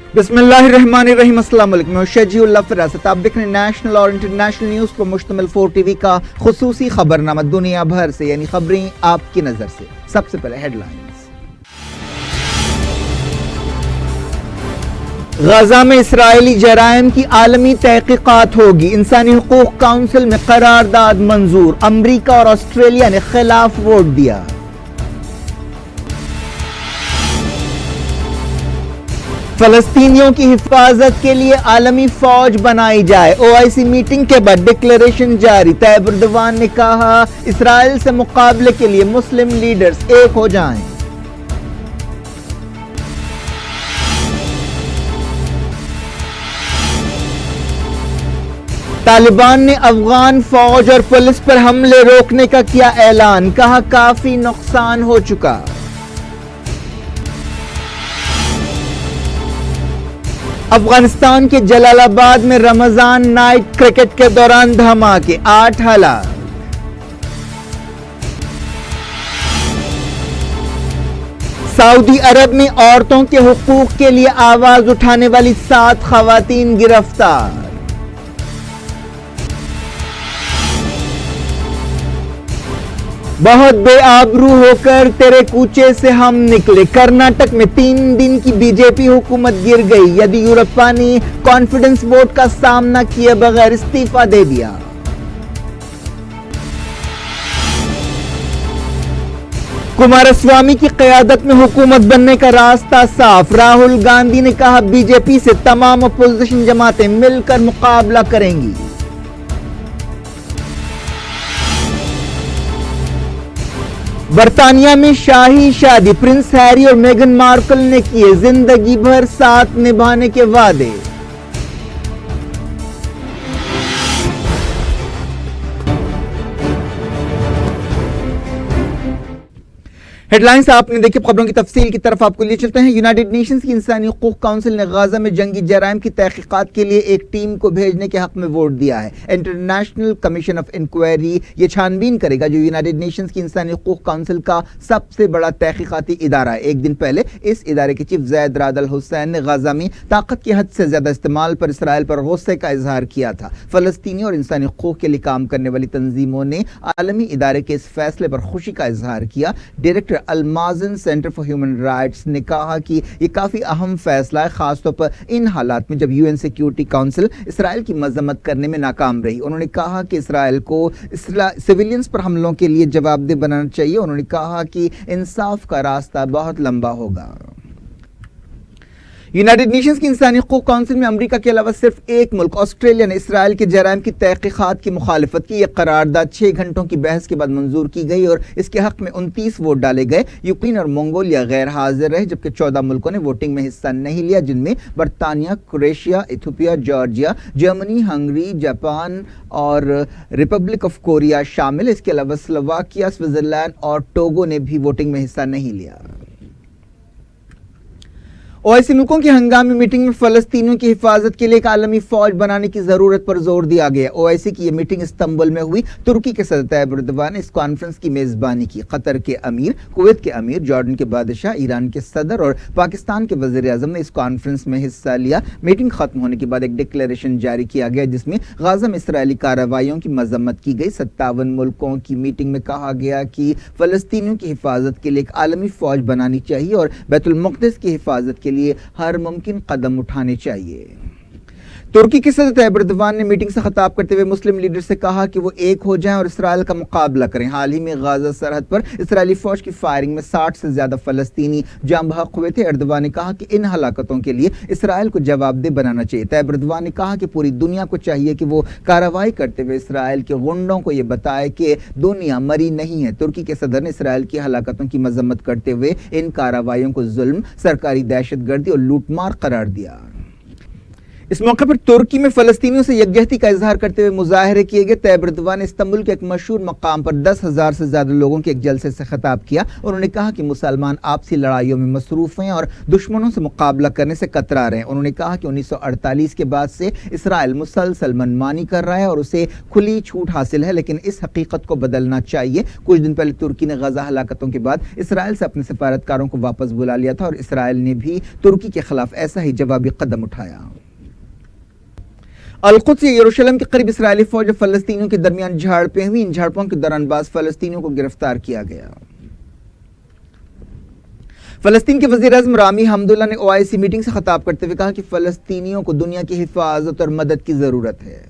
बिस्मिल्लाहिर्रहमानिर्रहीम। अस्सलाम वालेकुम। मैं शजी उल्लाह फिरासत। आप देख रहे हैं नेशनल और इंटरनेशनल न्यूज़ पर मुश्तमिल 4 टीवी का खुसूसी खबरनामा दुनिया भर से, यानी खबरें आपकी नज़र से। सबसे पहले हेडलाइंस। गजा में इसराइली जराइम की आलमी तहकीकात होगी। इंसानी हुकूक काउंसिल में करारदाद मंजूर। अमरीका और ऑस्ट्रेलिया ने खिलाफ वोट दिया। फलस्तीनियों की हिफाजत के लिए आलमी फौज बनाई जाए। ओआईसी मीटिंग के बाद डिक्लेरेशन जारी। तैयब एर्दोगान ने कहा, इसराइल से मुकाबले के लिए मुस्लिम लीडर्स एक हो जाएं। तालिबान ने अफगान फौज और पुलिस पर हमले रोकने का किया ऐलान। कहा, काफी नुकसान हो चुका। अफगानिस्तान के जलालाबाद में रमजान नाइट क्रिकेट के दौरान धमाके, 8 हलाक। सऊदी अरब में औरतों के हुकूक के लिए आवाज उठाने वाली 7 खवातीन गिरफ्तार। बहुत बेआबरू होकर तेरे कूचे से हम निकले। कर्नाटक में 3 दिन की बीजेपी हुकूमत गिर गई। येदियुरप्पा ने कॉन्फिडेंस वोट का सामना किए बगैर इस्तीफा दे दिया। कुमारस्वामी की क़यादत में हुकूमत बनने का रास्ता साफ। राहुल गांधी ने कहा, बीजेपी से तमाम अपोजिशन जमातें मिलकर मुकाबला करेंगी। बर्तानिया में शाही शादी। प्रिंस हैरी और मेगन मार्कल ने किए जिंदगी भर साथ निभाने के वादे। हेडलाइंस आपने देखी। खबरों की तफसील की तरफ आपको लिए चलते हैं। यूनाइटेड नेशंस की इंसानी हुकूक काउंसिल ने गाजा में जंगी जराइम की तहकीकात के लिए एक टीम को भेजने के हक में वोट दिया है। इंटरनेशनल कमीशन ऑफ इंक्वायरी ये छानबीन करेगा जो यूनाइटेड नेशंस की इंसानी हुकूक काउंसिल का सबसे बड़ा तहकीकाती इदारा है। एक दिन पहले इस इदारे के चीफ ज़ैद राद अल हुसैन ने गाजा में ताकत की हद से ज्यादा इस्तेमाल पर इसराइल पर गुस्से का इजहार किया था। फलस्तीनी और इंसानी हुकूक के लिए काम करने वाली तंजीमों ने आलमी इदारे के इस फैसले पर खुशी का इजहार किया। Director Al Mezan centre for human rights ने कहा कि यह काफी अहम फैसला है, खासतौर पर इन हालात में जब यूएन सिक्योरिटी काउंसिल इसराइल की मजम्मत करने में नाकाम रही। उन्होंने कहा कि इसराइल को सिविलियंस पर हमलों के लिए जवाबदेह बनाना चाहिए। उन्होंने कहा कि इंसाफ का रास्ता बहुत लंबा होगा। यूनाइटेड नेशंस की इंसानी हुकूक काउंसिल में अमेरिका के अलावा सिर्फ एक मुल्क ऑस्ट्रेलिया ने इसराइल के जराइम की तहकीकात की मुखालिफत की। यह करारदाद 6 घंटों की बहस के बाद मंजूर की गई और इसके हक में 29 वोट डाले गए। यूक्रेन और मंगोलिया गैर हाजिर रहे, जबकि 14 मुल्कों ने वोटिंग में हिस्सा नहीं लिया, जिनमें बरतानिया, Croatia, Ethiopia, Georgia, Germany, Hungary, Japan और रिपब्लिक ऑफ कोरिया शामिल है। इसके अलावा स्लोवाकिया, स्विट्जरलैंड और टोगो ने भी वोटिंग में हिस्सा नहीं लिया। ओआईसी मुल्कों की हंगामी मीटिंग में फलस्तीनियों की हिफाजत के लिए एक आलमी फौज बनाने की जरूरत पर जोर दिया गया। ओआईसी की यह मीटिंग इस्तांबुल में हुई। तुर्की के सदर तैयब एर्दोगान ने इस कॉन्फ्रेंस की मेजबानी की। कतर के अमीर, कुवैत के अमीर, जॉर्डन के बादशाह, ईरान के सदर और पाकिस्तान के वजीर आजम ने इस कॉन्फ्रेंस में हिस्सा लिया। मीटिंग खत्म होने के बाद एक डिक्लेरेशन जारी किया गया जिसमें गाजा में इसराइली कार्रवाइयों की मजम्मत की गई। 57 मुल्कों की मीटिंग में कहा गया कि फलस्तीनियों की हिफाजत के लिए एक आलमी फौज बनानी चाहिए और बैतुल मुक़द्दस की हिफाजत के लिए हर मुमकिन कदम उठाने चाहिए। तुर्की के सदर तैयब एर्दोगान ने मीटिंग से खिताब करते हुए मुस्लिम लीडर से कहा कि वो एक हो जाएं और इसराइल का मुकाबला करें। हाल ही में गाजा सरहद पर इसराइली फौज की फायरिंग में 60 से ज्यादा फलस्तीनी जाँ बहक हुए थे। एर्दोगान ने कहा कि इन हलाकतों के लिए इसराइल को जवाबदेह बनाना चाहिए। तैयब एर्दोगान ने कहा कि पूरी दुनिया को चाहिए कि वो कार्रवाई करते हुए इसराइल के गुंडों को ये बताए कि दुनिया मरी नहीं है। तुर्की के सदर ने इसराइल की हलाकतों की मजम्मत करते हुए इन कार्रवाइयों को जुल्म, सरकारी दहशतगर्दी और लूटमार करार दिया। इस मौके पर तुर्की में फलस्तीनियों से यकजहती का इजहार करते हुए मुजाहरे किए गए। तैयब एर्दोगान ने इस्तांबुल के एक मशहूर मकाम पर 10,000 से ज्यादा लोगों के एक जलसे से खिताब किया। उन्होंने कहा कि मुसलमान आपसी लड़ाइयों में मसरूफ हैं और दुश्मनों से मुकाबला करने से कतरा रहे हैं। उन्होंने कहा कि 1948 के बाद से इसराइल मुसलसल मनमानी कर रहा है और उसे खुली छूट हासिल है, लेकिन इस हकीकत को बदलना चाहिए। कुछ दिन पहले तुर्की ने गजा हलाकतों के बाद इसराइल से अपने सफारतकारों को वापस बुला लिया था और इसराइल ने भी तुर्की के खिलाफ ऐसा ही जवाबी कदम उठाया। अल-कुद्स यरूशलेम के करीब इसराइली फौज और फलस्तीनियों के दरमियान झड़पें हुई। इन झड़पों के दौरान बाज़ फलस्तीनियों को गिरफ्तार किया गया। फलस्तीन के वज़ीर-ए-आज़म रामी हमदुल्ला ने ओआईसी मीटिंग से खिताब करते हुए कहा कि फलस्तीनियों को दुनिया की हिफाजत और मदद की जरूरत है।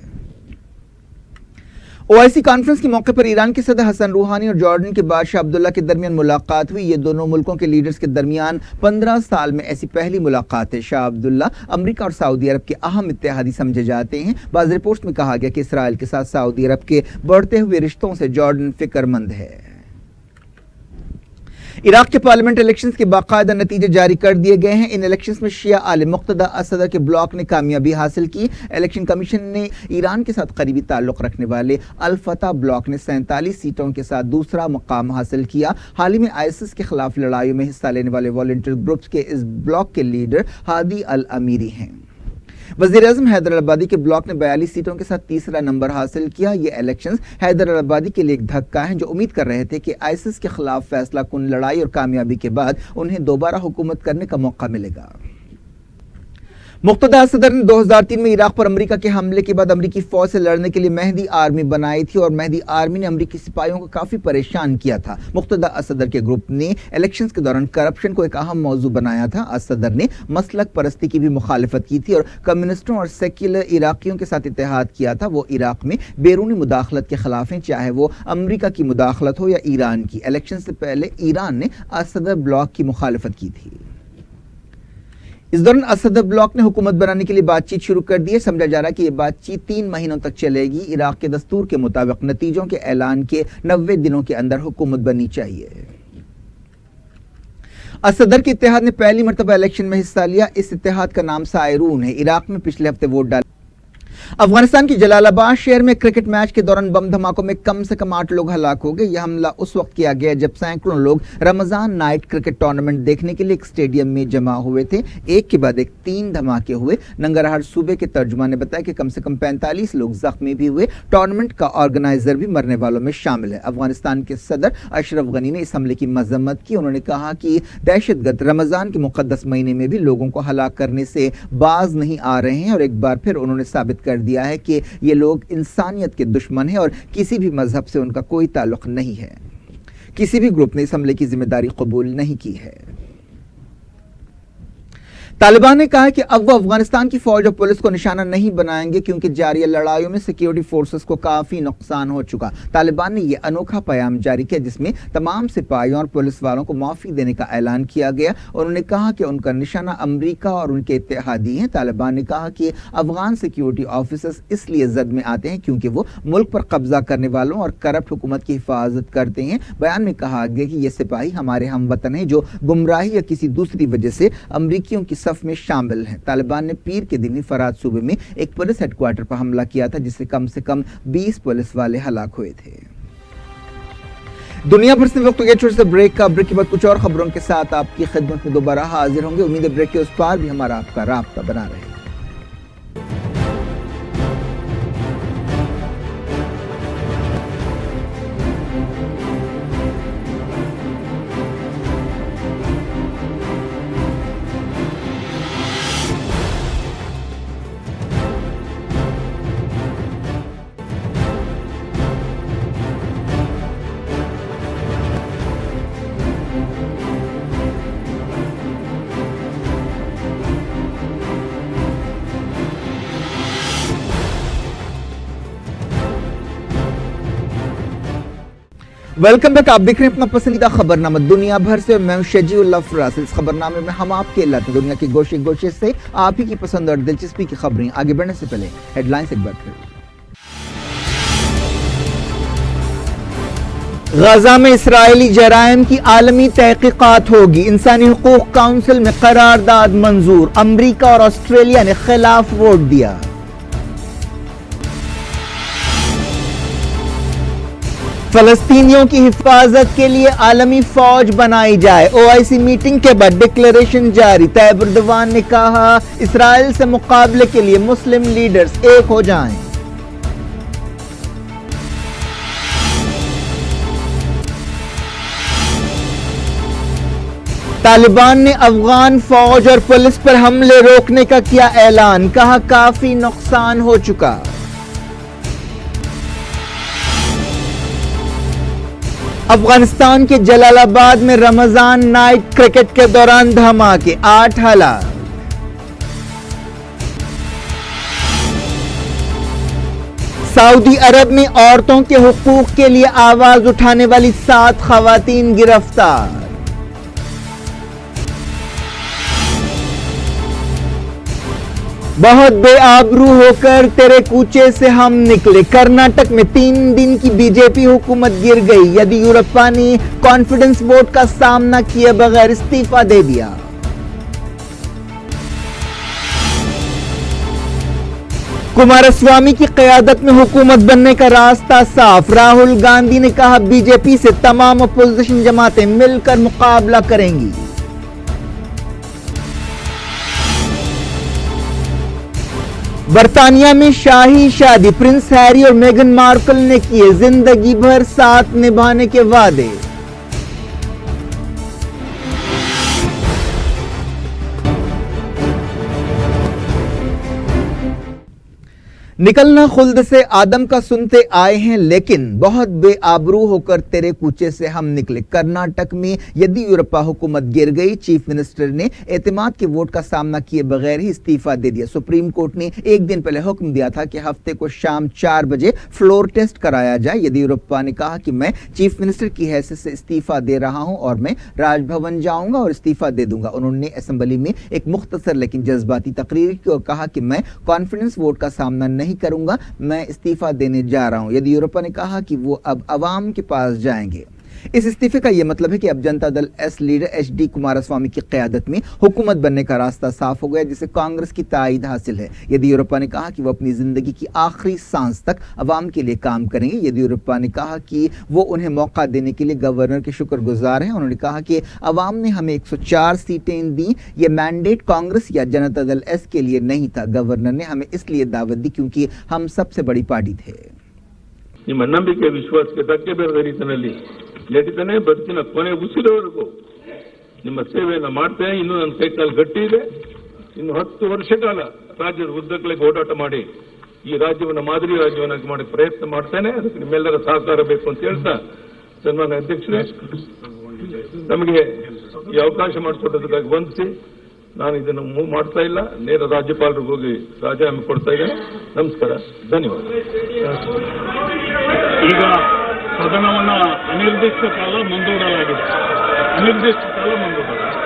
ओआईसी कॉन्फ्रेंस के मौके पर ईरान के सदर हसन रूहानी और जॉर्डन के बादशाह अब्दुल्ला के दरमियान मुलाकात हुई। ये दोनों मुल्कों के लीडर्स के दरमियान 15 साल में ऐसी पहली मुलाकात है। शाह अब्दुल्ला अमेरिका और सऊदी अरब के अहम इत्तेहादी समझे जाते हैं। बाज़ रिपोर्ट्स में कहा गया कि इसराइल के साथ सऊदी अरब के बढ़ते हुए रिश्तों से जॉर्डन फिक्रमंद है। इराक के पार्लियामेंट इलेक्शंस के बाकायदा नतीजे जारी कर दिए गए हैं। इन इलेक्शंस में शिया आले मुक्तदा असदर के ब्लॉक ने कामयाबी हासिल की। इलेक्शन कमीशन ने ईरान के साथ करीबी ताल्लुक रखने वाले अल फतह ब्लॉक ने 47 सीटों के साथ दूसरा मुकाम हासिल किया। हाल ही में आईएसआईएस के खिलाफ लड़ाइयों में हिस्सा लेने वाले वॉलंटियर ग्रुप्स के इस ब्लॉक के लीडर हादी अल अमीरी हैं। वज़ीर-ए-आज़म हैदर अल-अब्बादी के ब्लॉक ने 42 सीटों के साथ तीसरा नंबर हासिल किया। ये इलेक्शंस हैदर अल-अब्बादी के लिए एक धक्का है, जो उम्मीद कर रहे थे कि आईएसआईएस के खिलाफ फैसला कुन लड़ाई और कामयाबी के बाद उन्हें दोबारा हुकूमत करने का मौका मिलेगा। मुक्तदा असदर ने 2003 में इराक पर अमेरिका के हमले के बाद अमेरिकी फौज से लड़ने के लिए मेहदी आर्मी बनाई थी और मेहदी आर्मी ने अमेरिकी सिपाहियों को काफी परेशान किया था। मुक्तदा असदर के ग्रुप ने इलेक्शंस के दौरान करप्शन को एक अहम मौजू बनाया था। असदर ने मसलक परस्ती की भी मुखालिफत की थी और कम्युनिस्टों और सेक्युलर इराकियों के साथ इत्तेहाद किया था। वो इराक में बैरूनी मुदाखलत के खिलाफ हैं, चाहे वो अमेरिका की मुदाखलत हो या ईरान की। इलेक्शन से पहले ईरान ने असदर ब्लॉक की मुखालिफत की थी। इस दौरान असद ब्लॉक ने हुकूमत बनाने के लिए बातचीत शुरू कर दी है। समझा जा रहा है कि यह बातचीत 3 महीनों तक चलेगी। इराक के दस्तूर के मुताबिक नतीजों के ऐलान के 90 दिनों के अंदर हुकूमत बननी चाहिए। असदर के इत्तेहाद ने पहली मरतबा इलेक्शन में हिस्सा लिया। इस इत्तेहाद का नाम सायरून है। इराक में पिछले हफ्ते वोट डाले। अफगानिस्तान की जलालाबाद शहर में क्रिकेट मैच के दौरान बम धमाकों में कम से कम 8 लोग हलाक हो गए। यह हमला उस वक्त किया गया जब सैकड़ों लोग रमजान नाइट क्रिकेट टूर्नामेंट देखने के लिए एक स्टेडियम में जमा हुए थे। एक के बाद एक 3 धमाके हुए। नंगरहार सूबे के तर्जुमान ने बताया कि कम से कम 45 लोग जख्मी भी हुए। टूर्नामेंट का ऑर्गेनाइजर भी मरने वालों में शामिल है। अफगानिस्तान के सदर अशरफ गनी ने इस हमले की मजम्मत की। उन्होंने कहा कि दहशतगर्द रमजान के मुकद्दस महीने में भी लोगों को हलाक करने से बाज नहीं आ रहे हैं और एक बार फिर उन्होंने साबित कर दिया है कि ये लोग इंसानियत के दुश्मन हैं और किसी भी मजहब से उनका कोई ताल्लुक नहीं है। किसी भी ग्रुप ने इस हमले की जिम्मेदारी कबूल नहीं की है। तालिबान ने कहा है कि अब वो अफगानिस्तान की फौज और पुलिस को निशाना नहीं बनाएंगे क्योंकि जारी लड़ाइयों में सिक्योरिटी फोर्सेस को काफी नुकसान हो चुका। तालिबान ने यह अनोखा पैगाम जारी किया जिसमें तमाम सिपाहियों और पुलिस वालों को माफी देने का ऐलान किया गया। उन्होंने कहा कि उनका निशाना अमेरिका और उनके इत्तेहादी हैं। तालिबान ने कहा कि अफगान सिक्योरिटी ऑफिसर्स इसलिए जद में आते हैं क्योंकि वो मुल्क पर कब्जा करने वालों और करप्ट हुकूमत की हिफाजत करते हैं। बयान में कहा गया कि ये सिपाही हमारे हमवतन हैं जो गुमराही या किसी दूसरी वजह से अमरीकियों की सफ में शामिल हैं। तालिबान ने पीर के दिन ही फराद सूबे में एक पुलिस हेडक्वार्टर पर हमला किया था जिससे कम से कम 20 पुलिस वाले हलाक हुए थे। दुनिया भर से वक्त हो गया छोटे से ब्रेक का। ब्रेक के बाद कुछ और खबरों के साथ आपकी खिदमत में दोबारा हाजिर होंगे। उम्मीद है ब्रेक के उस पार भी हमारा आपका राब्ता बना रहे। Welcome back. आप देख रहे हैं अपना पसंदीदा खबरनामा दुनिया भर से। मैं शजीउल्लाह फरास। इस खबरनामे में हम आपके लाते दुनिया के गोशे गोशे से आप ही की पसंद और दिलचस्पी की खबरें। आगे बढ़ने से पहले हेडलाइंस एक बार फिर। غزہ میں اسرائیلی جرائم کی عالمی تحقیقات ہوگی، انسانی حقوق کونسل میں قرارداد منظور، امریکہ اور آسٹریلیا نے خلاف ووٹ دیا۔ فلسطینیوں کی حفاظت کے لیے عالمی فوج بنائی جائے، OIC میٹنگ کے بعد ڈکلیریشن جاری، طیب اردوان نے کہا اسرائیل سے مقابلے کے لیے مسلم لیڈرز ایک ہو جائیں۔ طالبان نے افغان فوج اور پولیس پر حملے روکنے کا کیا اعلان، کہا کافی نقصان ہو چکا۔ افغانستان کے جلال آباد میں رمضان نائٹ کرکٹ کے دوران دھماکے، 8 ہلاک۔ سعودی عرب میں عورتوں کے حقوق کے لیے آواز اٹھانے والی 7 خواتین گرفتار۔ بہت بے آبرو ہو کر تیرے کوچے سے ہم نکلے، کرناٹک میں 3 دن کی بی جے پی حکومت گر گئی، یدیورپا نے کانفیڈنس ووٹ کا سامنا کیے بغیر استعفی دے دیا۔ کماراسوامی کی قیادت میں حکومت بننے کا راستہ صاف، راہل گاندھی نے کہا بی جے پی سے تمام اپوزیشن جماعتیں مل کر مقابلہ کریں گی۔ برطانیہ میں شاہی شادی، پرنس ہیری اور میگن مارکل نے کیے زندگی بھر ساتھ نبھانے کے وعدے۔ نکلنا خلد سے آدم کا سنتے آئے ہیں، لیکن بہت بے آبرو ہو کر تیرے کوچے سے ہم نکلے۔ کرناٹک میں یدیورپا حکومت گر گئی، چیف منسٹر نے اعتماد کے ووٹ کا سامنا کیے بغیر ہی استعفی دے دیا۔ سپریم کورٹ نے ایک دن پہلے حکم دیا تھا کہ ہفتے کو شام 4 بجے فلور ٹیسٹ کرایا جائے۔ یدیورپا نے کہا کہ میں چیف منسٹر کی حیثیت سے استعفی دے رہا ہوں اور میں راج بھون جاؤں گا اور استعفی دے دوں گا۔ انہوں نے اسمبلی میں ایک مختصر لیکن جذباتی تقریر کی اور کہا کہ میں کانفیڈنس ووٹ کا سامنا نہیں کروں گا، میں استعفی دینے جا رہا ہوں۔ یدیورپا نے کہا کہ وہ اب عوام کے پاس جائیں گے۔ اس استعفے کا یہ مطلب ہے کہ اب جنتا دل S leader H D Kumaraswamy کی قیادت میں حکومت بننے کا راستہ صاف ہو گیا، جسے کانگریس کی تائید حاصل ہے۔ یدیورپا نے کہا کہ وہ اپنی زندگی کی آخری سانس تک عوام کے لیے کام کریں گے۔ یدیورپا نے کہا کہ وہ انہیں موقع دینے کے لیے گورنر کے شکر گزار ہیں۔ انہوں نے کہا کہ عوام نے ہمیں 104 سیٹیں دیں، یہ مینڈیٹ کانگریس یا جنتا دل ایس کے لیے نہیں تھا، گورنر نے ہمیں اس لیے دعوت دی کیونکہ ہم سب سے بڑی پارٹی تھے۔ ನಿಮ್ಮ ನಂಬಿಕೆ ವಿಶ್ವಾಸಕ್ಕೆ ತಕ್ಕ ಬೇರೆ ರೀತಿಯಲ್ಲಿ ಲೇಟಿತಾನೆ ಬದುಕಿನ ಕೊನೆ ಉಸಿರವರೆಗೂ ನಿಮ್ಮ ಸೇವೆಯನ್ನು ಮಾಡ್ತೇನೆ। ಇನ್ನು ನನ್ನ ಕೈಕಾಲು ಗಟ್ಟಿ ಇದೆ, ಇನ್ನು 10 ವರ್ಷ ಕಾಲ ರಾಜ್ಯದ ಉದ್ದಗಲಕ್ಕೆ ಓಡಾಟ ಮಾಡಿ ಈ ರಾಜ್ಯವನ್ನು ಮಾದರಿ ರಾಜ್ಯವನ್ನಾಗಿ ಮಾಡಿ ಪ್ರಯತ್ನ ಮಾಡ್ತೇನೆ। ಅದಕ್ಕೆ ನಿಮ್ಮೆಲ್ಲರ ಸಹಕಾರ ಬೇಕು ಅಂತ ಹೇಳ್ತಾ, ಸನ್ಮಾನ್ಯ ಅಧ್ಯಕ್ಷರೇ, ನಮಗೆ ಈ ಅವಕಾಶ ಮಾಡಿಕೊಟ್ಟದಕ್ಕಾಗಿ ವಂದಿಸಿ ನಾನು ಇದನ್ನು ಮೂವ್ ಮಾಡ್ತಾ ಇಲ್ಲ, ನೇರ ರಾಜ್ಯಪಾಲರಿಗೆ ಹೋಗಿ ರಾಜೀನಾಮೆ ಕೊಡ್ತಾ ಇದ್ದೇನೆ। ನಮಸ್ಕಾರ, ಧನ್ಯವಾದ। ಈಗ ಸದನವನ್ನು ಅನಿರ್ದಿಷ್ಟ ಕಾಲ ಮುಂದೂಡಲಾಗಿದೆ, ಅನಿರ್ದಿಷ್ಟ ಕಾಲ ಮುಂದೂಡಲಾಗಿದೆ।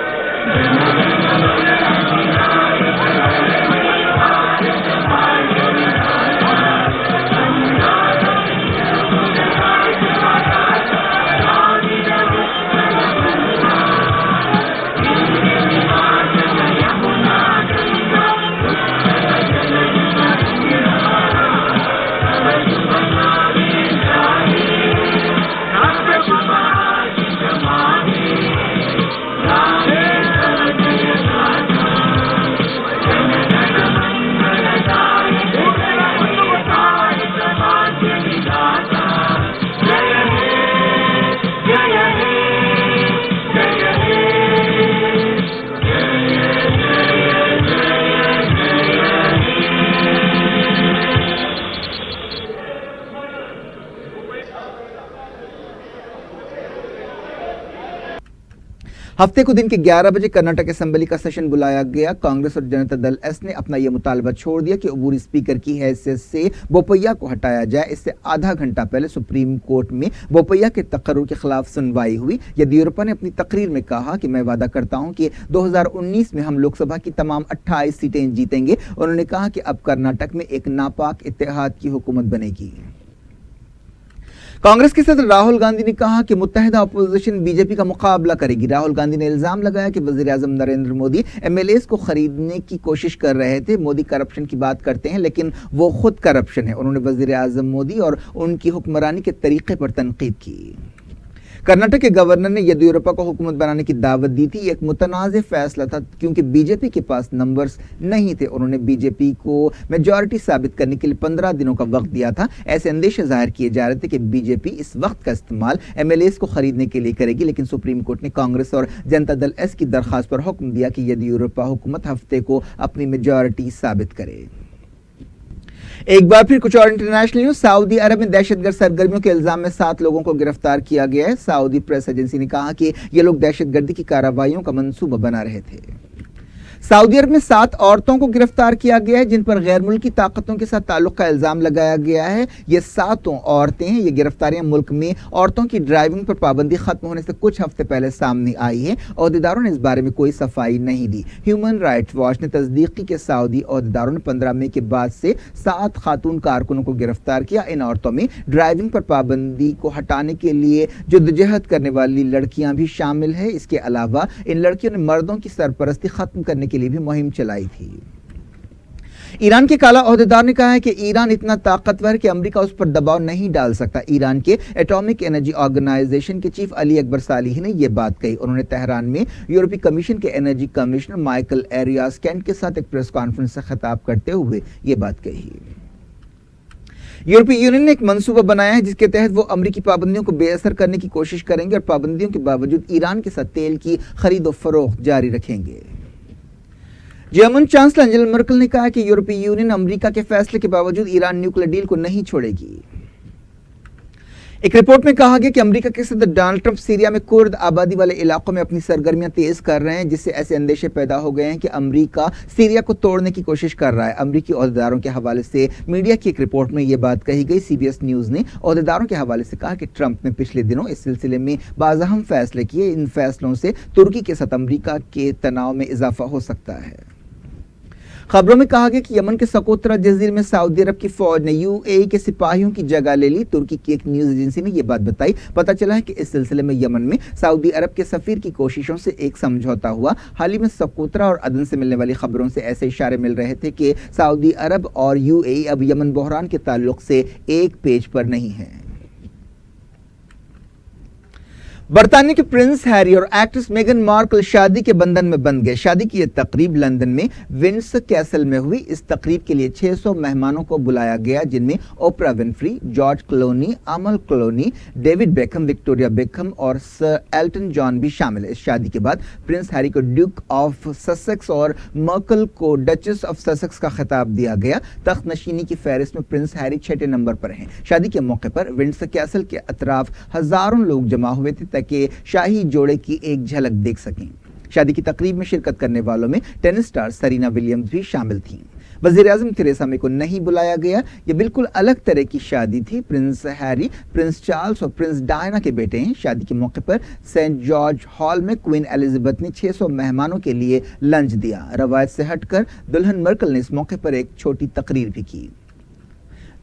ہفتے کو دن کے 11 بجے کرناٹک اسمبلی کا سیشن بلایا گیا۔ کانگریس اور جنتا دل ایس نے اپنا یہ مطالبہ چھوڑ دیا کہ عبوری اسپیکر کی حیثیت سے بوپیا کو ہٹایا جائے۔ اس سے آدھا گھنٹہ پہلے سپریم کورٹ میں بوپیا کے تقرر کے خلاف سنوائی ہوئی۔ یدیورپا نے اپنی تقریر میں کہا کہ میں وعدہ کرتا ہوں کہ 2019 میں ہم لوک سبھا کی تمام 28 سیٹیں جیتیں گے۔ انہوں نے کہا کہ اب کرناٹک میں ایک ناپاک اتحاد کی حکومت بنے گی۔ कांग्रेस के सदर राहुल गांधी ने कहा कि मुत्तहिदा अपोजिशन बीजेपी का मुकाबला करेगी। राहुल गांधी ने इल्जाम लगाया कि वजीर आजम नरेंद्र मोदी एमएलएस को खरीदने की कोशिश कर रहे थे। मोदी करप्शन की बात करते हैं लेकिन वो खुद करप्शन है। उन्होंने वजीर आजम मोदी और उनकी हुक्मरानी के तरीके पर तनकीद की। कर्नाटक के गवर्नर ने येदियुरप्पा को हुकूमत बनाने की दावत दी थी। एक मुतनाज़ फैसला था क्योंकि बीजेपी के पास नंबर्स नहीं थे। उन्होंने बीजेपी को मेजॉरिटी साबित करने के लिए 15 दिनों का वक्त दिया था। ऐसे अंदेशे जाहिर किए जा रहे थे कि बीजेपी इस वक्त का इस्तेमाल एमएलएस को खरीदने के लिए करेगी, लेकिन सुप्रीम कोर्ट ने कांग्रेस और जनता दल एस की दरखास्त पर हुक्म दिया कि येदियुरप्पा हुकूमत हफ्ते को अपनी मेजॉरिटी साबित करे। एक बार फिर कुछ और इंटरनेशनल न्यूज। सऊदी अरब में दहशतगर्द सरगर्मियों के इल्जाम में 7 लोगों को गिरफ्तार किया गया है। सऊदी प्रेस एजेंसी ने कहा कि ये लोग दहशतगर्दी की कार्रवाइयों का मंसूबा बना रहे थे। सऊदी अरब में 7 औरतों को गिरफ्तार किया गया है जिन पर गैर मुल्की ताकतों के साथ ताल्लुक का इल्जाम लगाया गया है। ये 7 औरतें हैं। ये गिरफ्तारियां मुल्क में औरतों की ड्राइविंग पर पाबंदी खत्म होने से कुछ हफ्ते पहले सामने आई है। ओहदेदारों ने इस बारे में कोई सफाई नहीं दी। ह्यूमन राइट्स वॉच ने तस्दीक की कि सऊदी ओहदेदारों ने 15 मई के बाद से 7 खातून कारकुनों को गिरफ्तार किया। इन औरतों में ड्राइविंग पर पाबंदी को हटाने के लिए जद्दोजहद करने वाली लड़कियां भी शामिल है। इसके अलावा इन लड़कियों ने मर्दों की सरपरस्ती खत्म करने के लिए भी मुहिम चलाई थी। ईरान के काला ओहदेदार ने कहा है कि ईरान इतना ताकतवर है कि अमेरिका उस पर दबाव नहीं डाल सकता। ईरान के एटॉमिक एनर्जी ऑर्गेनाइजेशन के चीफ अली अकबर सालिही ने यह बात कही। उन्होंने तेहरान में यूरोपीय कमीशन के energy commissioner Michael Arias Cañete के साथ एक प्रेस कॉन्फ्रेंस से खिताब करते हुए यह बात कही। यूरोपीय यूनियन ने एक मंसूबा बनाया है जिसके तहत वो अमेरिकी पाबंदियों को बेअसर करने की कोशिश करेंगे और पाबंदियों के बावजूद ईरान के साथ तेल की खरीदो फरोख्त जारी रखेंगे। जर्मन चांसलर एंजेला मर्केल ने कहा कि यूरोपीय यूनियन अमेरिका के फैसले के बावजूद ईरान न्यूक्लियर डील को नहीं छोड़ेगी। एक रिपोर्ट में कहा गया कि अमेरिका के सदर डोनाल्ड ट्रंप सीरिया में कुर्द आबादी वाले इलाकों में अपनी सरगर्मियां तेज कर रहे हैं, जिससे ऐसे अंदेशे पैदा हो गए हैं कि अमेरिका सीरिया को तोड़ने की कोशिश कर रहा है। अमेरिकी ओहदेदारों के हवाले से मीडिया की एक रिपोर्ट में यह बात कही गई। सीबीएस न्यूज ने ओहदेदारों के हवाले से कहा कि ट्रंप ने पिछले दिनों इस सिलसिले में बाज़अहम फैसले किए। इन फैसलों से तुर्की के साथ अमेरिका के तनाव में इजाफा हो सकता है। खबरों में कहा गया कि यमन के सकोतरा जजीरे में सऊदी अरब की फौज ने यूएई के सिपाहियों की जगह ले ली। तुर्की की एक न्यूज एजेंसी ने यह बात बताई। पता चला है कि इस सिलसिले में यमन में सऊदी अरब के सफीर की कोशिशों से एक समझौता हुआ। हाल ही में सकोतरा और अदन से मिलने वाली खबरों से ऐसे इशारे मिल रहे थे कि सऊदी अरब और यूएई अब यमन बहरान के ताल्लुक से एक पेज पर नहीं है। बरतानिया के प्रिंस हैरी और एक्ट्रेस मेगन मार्कल शादी के बंधन में बंध गए। शादी की यह तकरीब लंदन में विंडसर कैसल में हुई। इस तकरीब के लिए 600 मेहमानों को बुलाया गया, जिनमें Oprah Winfrey, George Clooney, Amal Clooney, David Beckham, Victoria Beckham और सर एल्टन जॉन भी शामिल है। इस शादी के बाद प्रिंस हैरी को ड्यूक ऑफ ससेक्स और मर्कल को डचेस ऑफ ससेक्स का खिताब दिया गया। तख्त नशीनी की फहरिस्त में प्रिंस हैरी 6ठे नंबर पर हैं। शादी के मौके पर विंडसर कैसल के अतराफ हजारों लोग जमा हुए थे ताकि शाही जोड़े की एक झलक देख सकें। शादी की तकरीब में शिरकत करने वालों में टेनिस स्टार सरीना विलियम्स भी शामिल थीं। वज़ीर आज़म थेरेसा मे को नहीं बुलाया गया। यह बिल्कुल अलग तरह की शादी थी। प्रिंस हैरी, प्रिंस चार्ल्स और प्रिंस डायना के बेटे हैं। शादी के मौके पर सेंट जॉर्ज हॉल में क्वीन एलिजाबेथ ने 600 मेहमानों के लिए लंच दिया। रवायत से हटकर दुल्हन मर्कल ने इस मौके पर एक छोटी तकरीर भी की।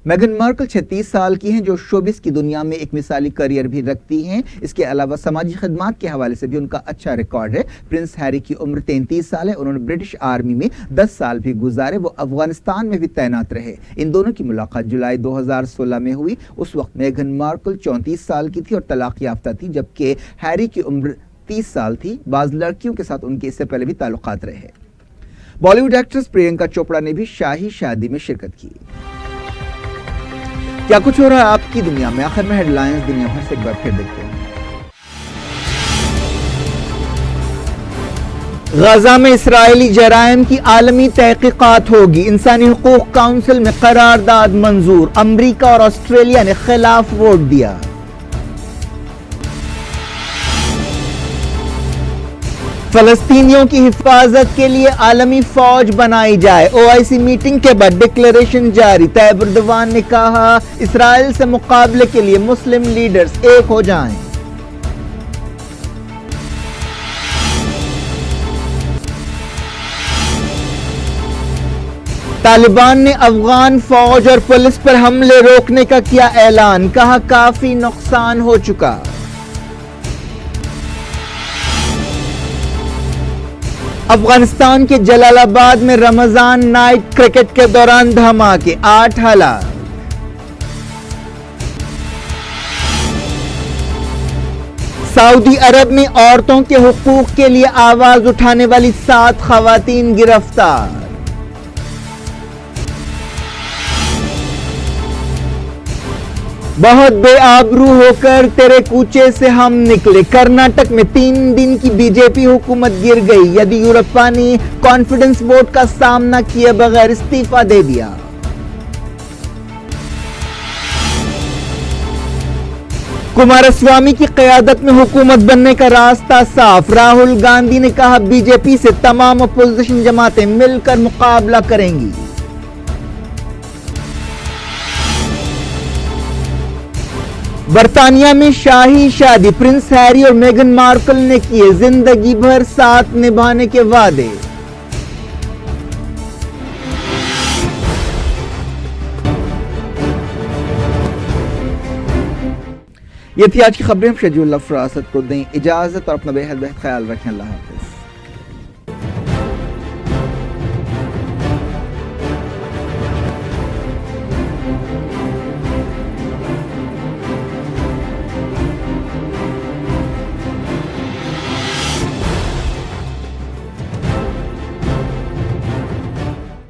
मेगन मार्कल 36 साल की हैं, जो शोबिस की दुनिया में एक मिसाली करियर भी रखती हैं। इसके अलावा समाजी खिदमात के हवाले से भी उनका अच्छा रिकॉर्ड है। प्रिंस हैरी की उम्र 33 साल है। उन्होंने ब्रिटिश आर्मी में 10 साल भी गुजारे। वो अफगानिस्तान में भी तैनात रहे। इन दोनों की मुलाकात जुलाई 2016 में हुई। उस वक्त मेगन मार्कल 34 साल की थी और तलाक याफ्ता थी, जबकि हैरी की उम्र 30 साल थी। बाज़ लड़कियों के साथ उनके इससे पहले भी ताल्लुकात रहे। बॉलीवुड एक्ट्रेस प्रियंका चोपड़ा ने भी शाही शादी में शिरकत की। क्या कुछ हो रहा है आपकी दुनिया में? आखिर में हेडलाइंस दुनिया भर से एक बार फिर देखते हैं। गजा में इसराइली जराइम की आलमी तहकीकात होगी। इंसानी हुकूक काउंसिल में करारदाद मंजूर। अमरीका और ऑस्ट्रेलिया ने खिलाफ वोट दिया। फलस्तीनियों की हिफाजत के लिए आलमी फौज बनाई जाए। ओआईसी मीटिंग के बाद डिक्लेरेशन जारी। तैयब एर्दोगान ने कहा, इसराइल से मुकाबले के लिए मुस्लिम लीडर्स एक हो जाएं। तालिबान ने अफगान फौज और पुलिस पर हमले रोकने का किया ऐलान, कहा काफी नुकसान हो चुका। अफगानिस्तान के जलालाबाद में रमजान नाइट क्रिकेट के दौरान धमाके, 8 हलाक। सऊदी अरब में औरतों के हुकूक के लिए आवाज उठाने वाली 7 खवातीन गिरफ्तार। बहुत बेआबरू होकर तेरे कूचे से हम निकले, कर्नाटक में 3 दिन की बीजेपी हुकूमत गिर गई। येदियुरप्पा ने कॉन्फिडेंस वोट का सामना किए बगैर इस्तीफा दे दिया। कुमारस्वामी की क़यादत में हुकूमत बनने का रास्ता साफ, राहुल गांधी ने कहा बीजेपी से तमाम अपोजिशन जमातें मिलकर मुकाबला करेंगी। बर्तानिया में शाही शादी, प्रिंस हैरी और मेगन मार्कल ने किए जिंदगी भर साथ निभाने के वादे। ये थी आज की खबरें। शेड्यूल फरासत को दें इजाजत और अपना बेहद ख्याल रखें। अल्लाह हाफिज।